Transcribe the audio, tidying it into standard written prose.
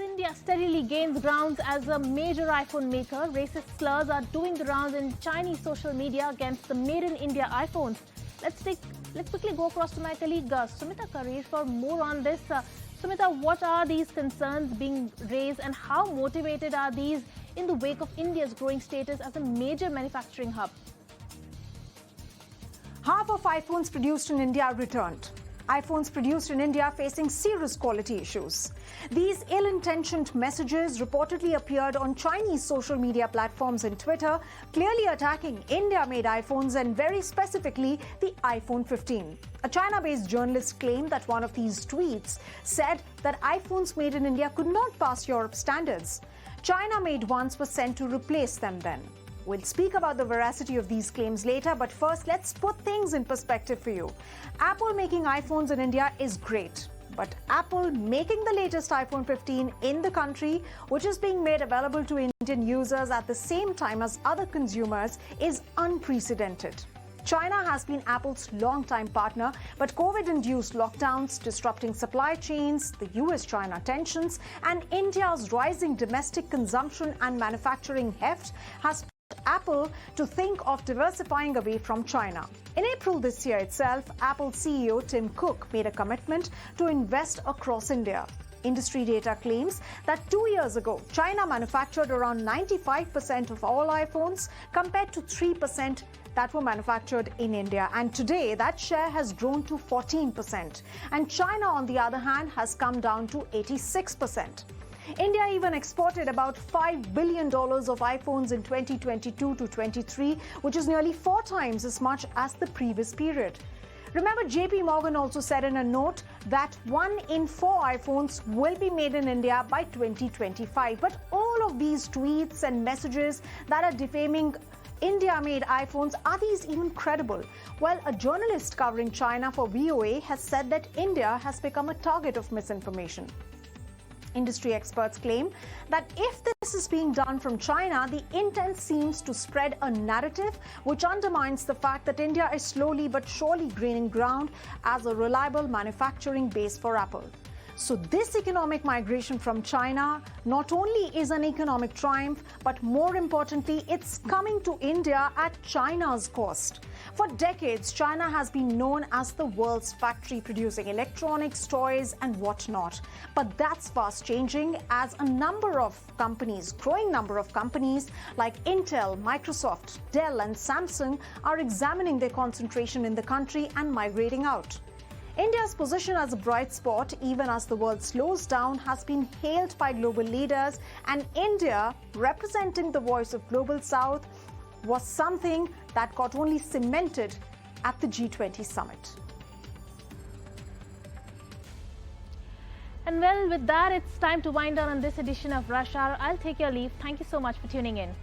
India steadily gains grounds as a major iPhone maker, racist slurs are doing the rounds in Chinese social media against the made in India iPhones. Let's quickly go across to my colleague Sumita Karir for more on this. Sumita, what are these concerns being raised and how motivated are these in the wake of India's growing status as a major manufacturing hub? Half of iPhones produced in India are returned. iPhones produced in India facing serious quality issues. These ill-intentioned messages reportedly appeared on Chinese social media platforms and Twitter, clearly attacking India-made iPhones and very specifically the iPhone 15. A China-based journalist claimed that one of these tweets said that iPhones made in India could not pass Europe standards. China-made ones were sent to replace them then. We'll speak about the veracity of these claims later, but first let's put things in perspective for you. Apple making iPhones in India is great, but Apple making the latest iPhone 15 in the country, which is being made available to Indian users at the same time as other consumers, is unprecedented. China has been Apple's longtime partner, but COVID-induced lockdowns, disrupting supply chains, the US-China tensions, and India's rising domestic consumption and manufacturing heft has Apple to think of diversifying away from China. In April this year itself, Apple CEO Tim Cook made a commitment to invest across India. Industry data claims that 2 years ago, China manufactured around 95% of all iPhones compared to 3% that were manufactured in India. And today, that share has grown to 14%. And China, on the other hand, has come down to 86%. India even exported about $5 billion of iPhones in 2022 to 23, which is nearly 4 times as much as the previous period. Remember, JP Morgan also said in a note that 1 in 4 iPhones will be made in India by 2025. But all of these tweets and messages that are defaming India-made iPhones, are these even credible? Well, a journalist covering China for VOA has said that India has become a target of misinformation. Industry experts claim that if this is being done from China, the intent seems to spread a narrative which undermines the fact that India is slowly but surely gaining ground as a reliable manufacturing base for Apple. So this economic migration from China not only is an economic triumph, but more importantly, it's coming to India at China's cost. For decades, China has been known as the world's factory producing electronics, toys, and whatnot. But that's fast changing as a number of companies, growing number of companies like Intel, Microsoft, Dell, and Samsung are examining their concentration in the country and migrating out. India's position as a bright spot, even as the world slows down, has been hailed by global leaders, and India, representing the voice of Global South, was something that got only cemented at the G20 summit. And well, with that, it's time to wind down on this edition of Rush Hour. I'll take your leave. Thank you so much for tuning in.